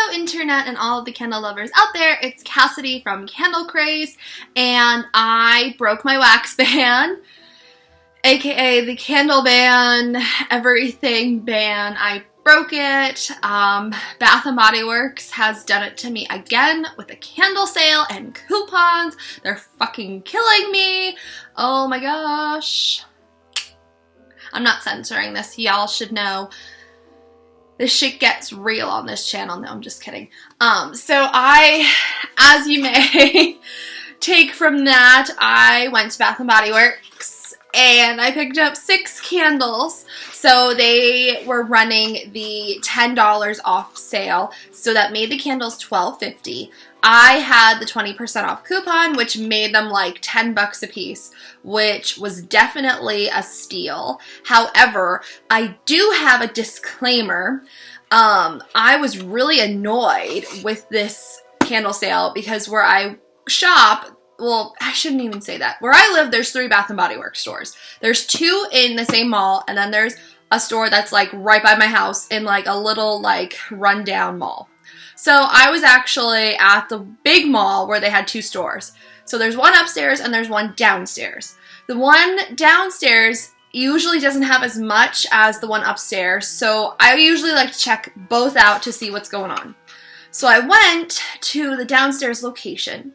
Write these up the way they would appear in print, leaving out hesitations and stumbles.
Hello internet and all of the candle lovers out there, it's Cassidy from Candle Craze, and I broke my wax ban, aka the candle ban, everything ban. I broke it. Bath & Body Works has done it to me again with a candle sale and coupons. They're fucking killing me. Oh my gosh. I'm not censoring this, y'all should know. This shit gets real on this channel. No, I'm just kidding. So as you may take from that, I went to Bath & Body Works and I picked up 6 candles. So they were running the $10 off sale. So that made the candles $12.50. I had the 20% off coupon, which made them like $10 a piece, which was definitely a steal. However, I do have a disclaimer. I was really annoyed with this candle sale because where I shop, well, I shouldn't even say that. Where I live, there's 3 Bath & Body Works stores. There's 2 in the same mall, and then there's a store that's like right by my house in like a little like rundown mall. So I was actually at the big mall where they had 2 stores. So there's one upstairs and there's one downstairs. The one downstairs usually doesn't have as much as the one upstairs, so I usually like to check both out to see what's going on. So I went to the downstairs location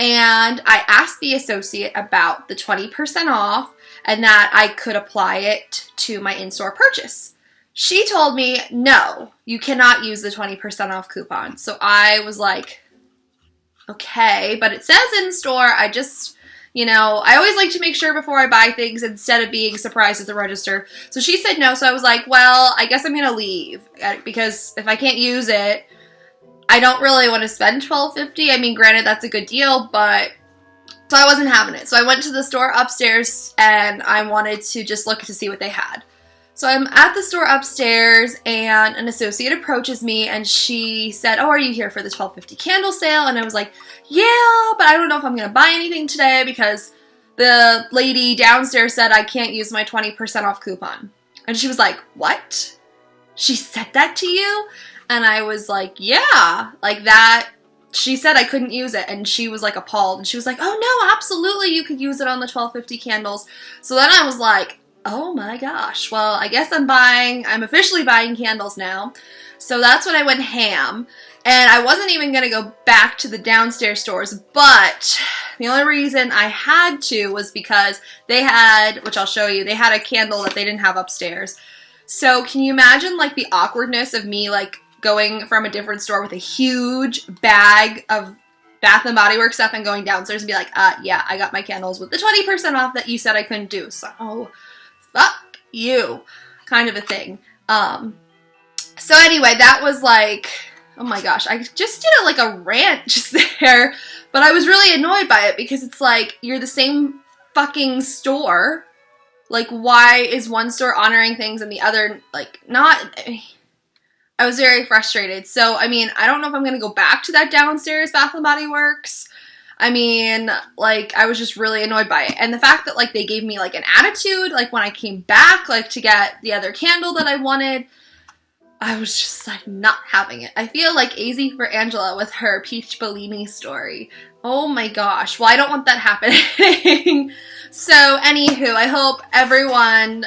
and I asked the associate about the 20% off and that I could apply it to my in-store purchase. She told me, no, you cannot use the 20% off coupon. So I was like, okay, but it says in store. I just, I always like to make sure before I buy things instead of being surprised at the register. So she said no, so I was like, well, I guess I'm going to leave because if I can't use it, I don't really want to spend $12.50. I mean, granted, that's a good deal, but so I wasn't having it. So I went to the store upstairs and I wanted to just look to see what they had. So I'm at the store upstairs and an associate approaches me and she said, oh, are you here for the $12.50 candle sale? And I was like, yeah, but I don't know if I'm going to buy anything today because the lady downstairs said I can't use my 20% off coupon. And she was like, what? She said that to you? And I was like, yeah, like that. She said I couldn't use it and she was like appalled and she was like, oh no, absolutely you could use it on the $12.50 candles. So then I was like, oh my gosh, well, I guess I'm officially buying candles now. So that's when I went ham. And I wasn't even going to go back to the downstairs stores, but the only reason I had to was because they had, which I'll show you, they had a candle that they didn't have upstairs. So can you imagine like the awkwardness of me like going from a different store with a huge bag of Bath & Body Works stuff and going downstairs and be like, yeah, I got my candles with the 20% off that you said I couldn't do. So fuck you, kind of a thing. So anyway, that was like, oh my gosh, I just did like a rant just there, but I was really annoyed by it because it's like, you're the same fucking store. Like, why is one store honoring things and the other, like, not? I was very frustrated. So, I mean, I don't know if I'm going to go back to that downstairs Bath & Body Works. I mean, like, I was just really annoyed by it. And the fact that, like, they gave me, like, an attitude, like, when I came back, like, to get the other candle that I wanted, I was just, like, not having it. I feel like AZ for Angela with her Peach Bellini story. Oh my gosh. Well, I don't want that happening. So, anywho, I hope everyone,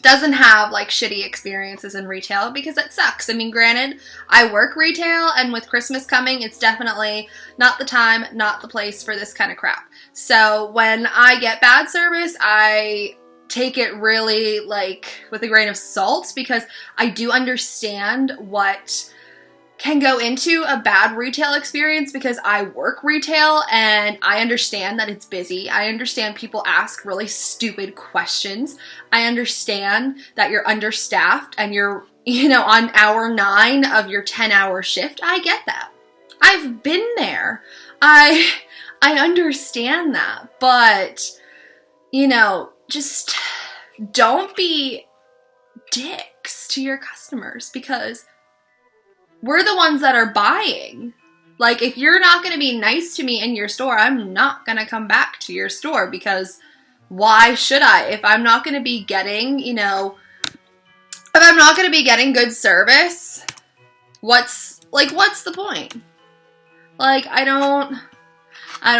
doesn't have like shitty experiences in retail because it sucks. I mean, granted, I work retail and with Christmas coming, it's definitely not the time, not the place for this kind of crap. So when I get bad service, I take it really like with a grain of salt because I do understand what can go into a bad retail experience because I work retail and I understand that it's busy. I understand people ask really stupid questions. I understand that you're understaffed and you're, on hour 9 of your 10-hour shift. I get that. I've been there. I understand that, but, just don't be dicks to your customers because we're the ones that are buying. Like, if you're not going to be nice to me in your store, I'm not going to come back to your store because why should I? If I'm not going to be getting, if I'm not going to be getting good service, what's the point? Like, I don't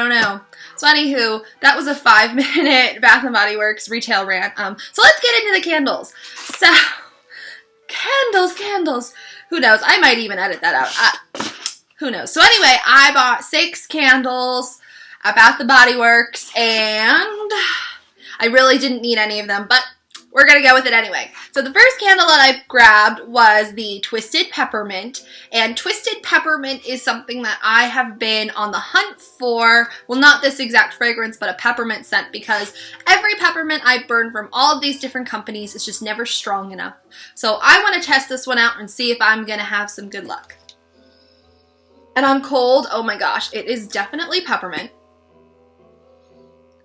know. So anywho, that was a 5-minute Bath & Body Works retail rant. So let's get into the candles. So, candles. Who knows? I might even edit that out. Who knows? So anyway, I bought 6 candles at Bath & Body Works, and I really didn't need any of them, but we're going to go with it anyway. So the first candle that I grabbed was the Twisted Peppermint, and Twisted Peppermint is something that I have been on the hunt for. Well, not this exact fragrance, but a peppermint scent, because every peppermint I burn from all of these different companies is just never strong enough. So I want to test this one out and see if I'm going to have some good luck. And on cold, oh my gosh, it is definitely peppermint.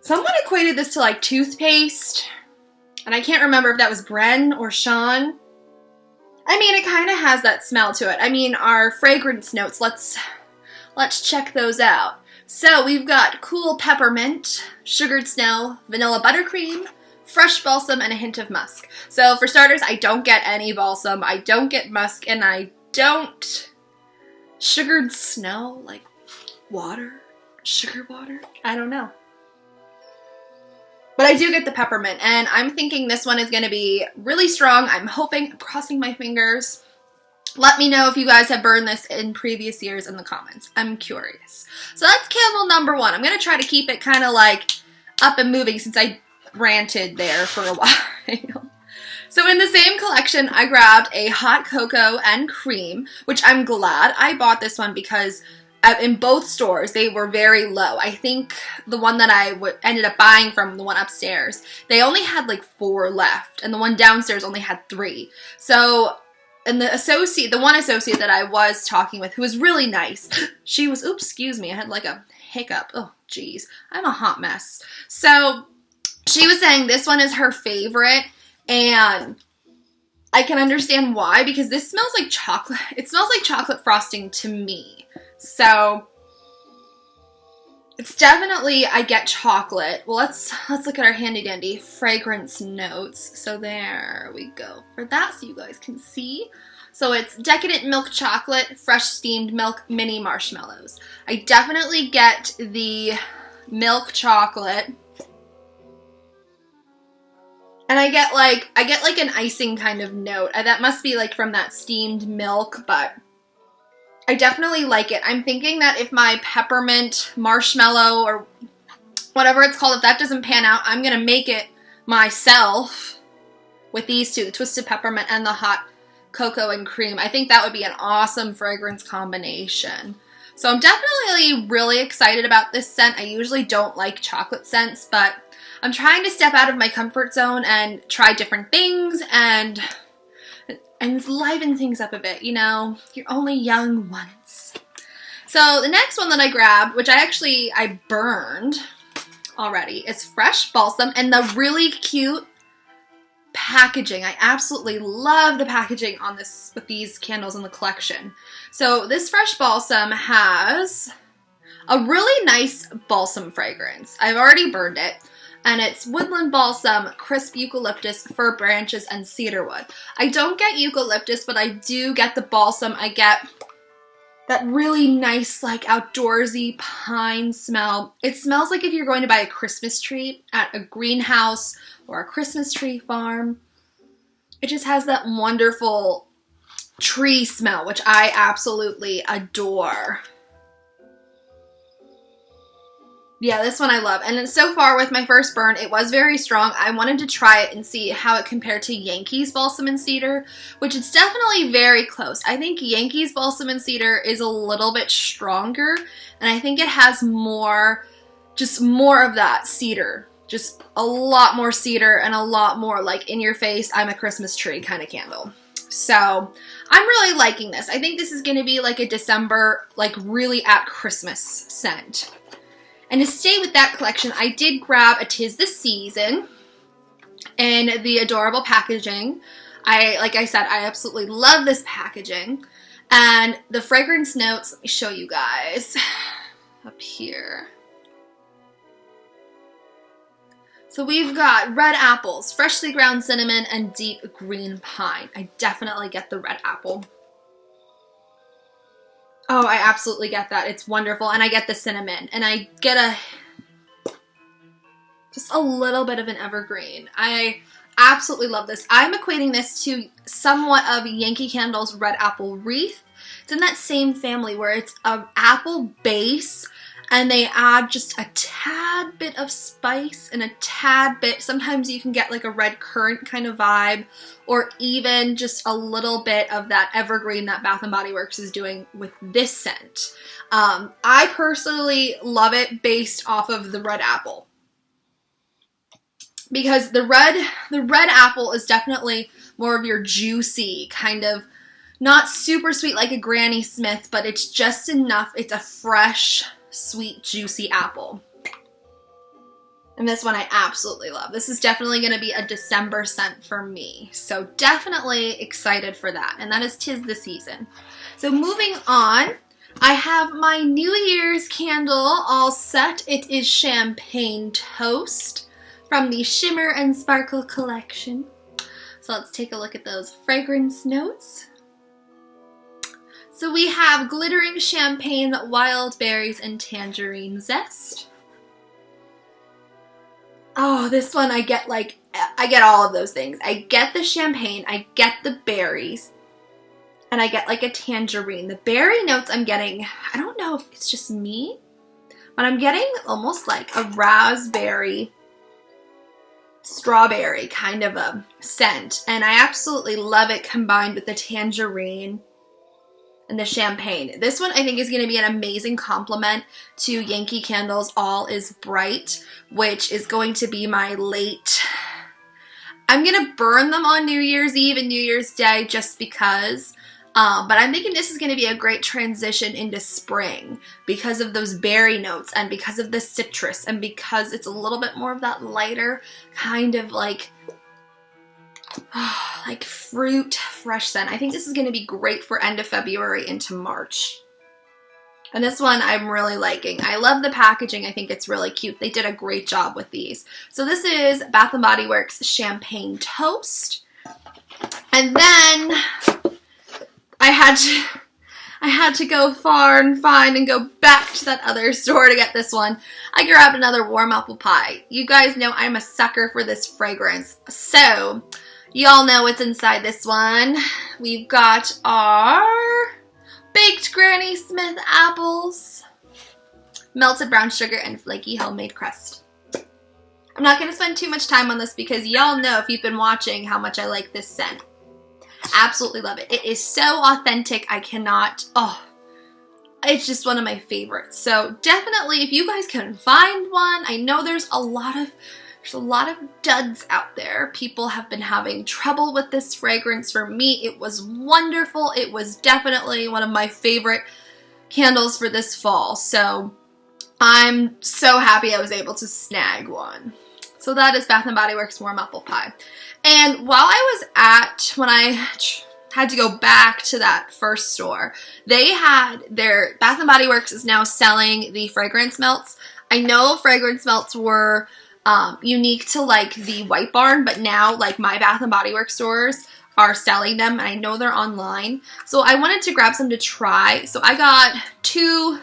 Someone equated this to like toothpaste. And I can't remember if that was Bren or Sean. I mean, it kind of has that smell to it. I mean, our fragrance notes, let's check those out. So we've got cool peppermint, sugared snow, vanilla buttercream, fresh balsam, and a hint of musk. So for starters, I don't get any balsam, I don't get musk, and I don't sugared snow, like water, sugar water, I don't know. But I do get the peppermint, and I'm thinking this one is going to be really strong. I'm hoping, I'm crossing my fingers. Let me know if you guys have burned this in previous years in the comments. I'm curious. So that's candle number 1. I'm going to try to keep it kind of like up and moving since I ranted there for a while. So in the same collection, I grabbed a hot cocoa and cream, which I'm glad I bought this one because in both stores, they were very low. I think the one that I ended up buying from, the one upstairs, they only had like 4 left, and the one downstairs only had 3. So, and the one associate that I was talking with, who was really nice, she was, oops, excuse me, I had like a hiccup. Oh, geez, I'm a hot mess. So, she was saying this one is her favorite, and I can understand why, because this smells like chocolate. It smells like chocolate frosting to me. So it's definitely, I get chocolate. Well, let's look at our handy dandy fragrance notes. So there we go for that, so you guys can see. So it's decadent milk chocolate, fresh steamed milk, mini marshmallows. I definitely get the milk chocolate. And I get like an icing kind of note. That must be like from that steamed milk, but I definitely like it. I'm thinking that if my peppermint marshmallow or whatever it's called, if that doesn't pan out, I'm going to make it myself with these two, the Twisted Peppermint and the hot cocoa and cream. I think that would be an awesome fragrance combination. So I'm definitely really excited about this scent. I usually don't like chocolate scents, but I'm trying to step out of my comfort zone and try different things and liven things up a bit, you know? You're only young once. So the next one that I grabbed, which I burned already, is fresh balsam and the really cute packaging. I absolutely love the packaging on this with these candles in the collection. So this fresh balsam has a really nice balsam fragrance. I've already burned it. And it's woodland balsam, crisp eucalyptus, fir branches, and cedarwood. I don't get eucalyptus, but I do get the balsam. I get that really nice, like, outdoorsy pine smell. It smells like if you're going to buy a Christmas tree at a greenhouse or a Christmas tree farm. It just has that wonderful tree smell, which I absolutely adore. Yeah, this one I love. And so far with my first burn, it was very strong. I wanted to try it and see how it compared to Yankees Balsam and Cedar, which it's definitely very close. I think Yankees Balsam and Cedar is a little bit stronger, and I think it has more, just more of that cedar. Just a lot more cedar and a lot more like in your face, I'm a Christmas tree kind of candle. So I'm really liking this. I think this is going to be like a December, like really at Christmas scent. And to stay with that collection, I did grab a 'Tis the Season in the adorable packaging. Like I said, I absolutely love this packaging. And the fragrance notes, let me show you guys up here. So we've got red apples, freshly ground cinnamon, and deep green pine. I definitely get the red apple. Oh, I absolutely get that. It's wonderful. And I get the cinnamon. And I get just a little bit of an evergreen. I absolutely love this. I'm equating this to somewhat of Yankee Candle's Red Apple Wreath. It's in that same family where it's an apple base and they add just a tad bit of spice and a tad bit. Sometimes you can get like a red currant kind of vibe, or even just a little bit of that evergreen that Bath & Body Works is doing with this scent. I personally love it based off of the red apple, because the red apple is definitely more of your juicy kind of, not super sweet like a Granny Smith, but it's just enough. It's a fresh, sweet, juicy apple. And this one I absolutely love. This is definitely going to be a December scent for me. So definitely excited for that. And that is 'Tis the Season. So moving on, I have my New Year's candle all set. It is Champagne Toast from the Shimmer and Sparkle collection. So let's take a look at those fragrance notes. So we have glittering champagne, wild berries, and tangerine zest. Oh, this one I get all of those things. I get the champagne, I get the berries, and I get like a tangerine. The berry notes I'm getting, I don't know if it's just me, but I'm getting almost like a raspberry, strawberry kind of a scent. And I absolutely love it combined with the tangerine and the champagne. This one I think is going to be an amazing complement to Yankee Candle's All Is Bright, which is going to be my late. I'm going to burn them on New Year's Eve and New Year's Day just because, but I'm thinking this is going to be a great transition into spring because of those berry notes and because of the citrus and because it's a little bit more of that lighter kind of like fruit fresh scent. I think this is going to be great for end of February into March. And this one I'm really liking. I love the packaging. I think it's really cute. They did a great job with these. So this is Bath & Body Works Champagne Toast. And then I had to go far and find and go back to that other store to get this one. I grabbed another warm apple pie. You guys know I'm a sucker for this fragrance. So y'all know what's inside this one. We've got our baked Granny Smith apples, melted brown sugar, and flaky homemade crust. I'm not going to spend too much time on this because y'all know, if you've been watching, how much I like this scent. Absolutely love it. It is so authentic. I cannot, it's just one of my favorites. So definitely, if you guys can find one, I know there's a lot of duds out there. People have been having trouble with this fragrance. For me, it was wonderful. It was definitely one of my favorite candles for this fall. So I'm so happy I was able to snag one. So that is Bath & Body Works Warm Apple Pie. And while I was when I had to go back to that first store, they had their, Bath & Body Works is now selling the fragrance melts. I know fragrance melts were unique to like the White Barn, but now like my Bath & Body Works stores are selling them, and I know they're online. So I wanted to grab some to try. So I got two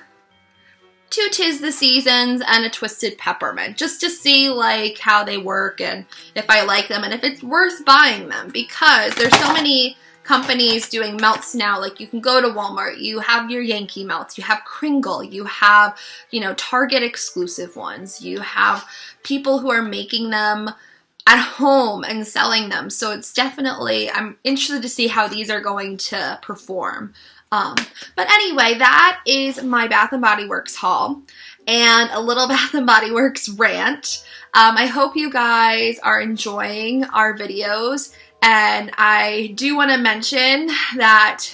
'Tis the Seasons and a Twisted Peppermint, just to see like how they work and if I like them and if it's worth buying them, because there's so many companies doing melts now. Like you can go to Walmart, you have your Yankee melts, you have Kringle, you have, Target exclusive ones, you have people who are making them at home and selling them. So it's definitely, I'm interested to see how these are going to perform. But anyway, that is my Bath & Body Works haul and a little Bath & Body Works rant. I hope you guys are enjoying our videos, and I do want to mention that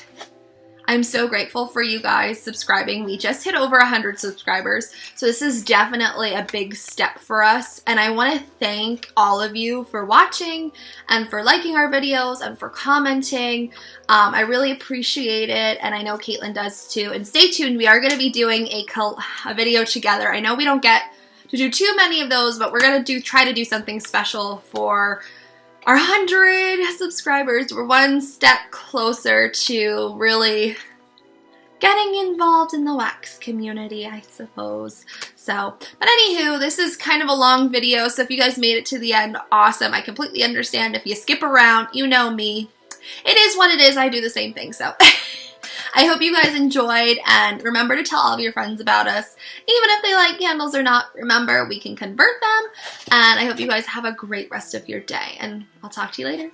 I'm so grateful for you guys subscribing. We just hit over 100 subscribers, so this is definitely a big step for us, and I want to thank all of you for watching and for liking our videos and for commenting. I really appreciate it, and I know Caitlin does too. And stay tuned, we are going to be doing a video together. I know we don't get to do too many of those, but we're going to try to do something special for our 100 subscribers. We're one step closer to really getting involved in the wax community, I suppose. So, but anywho, this is kind of a long video, so if you guys made it to the end, awesome. I completely understand. If you skip around, you know me. It is what it is. I do the same thing, so I hope you guys enjoyed, and remember to tell all of your friends about us. Even if they like candles or not, remember, we can convert them, and I hope you guys have a great rest of your day, and I'll talk to you later.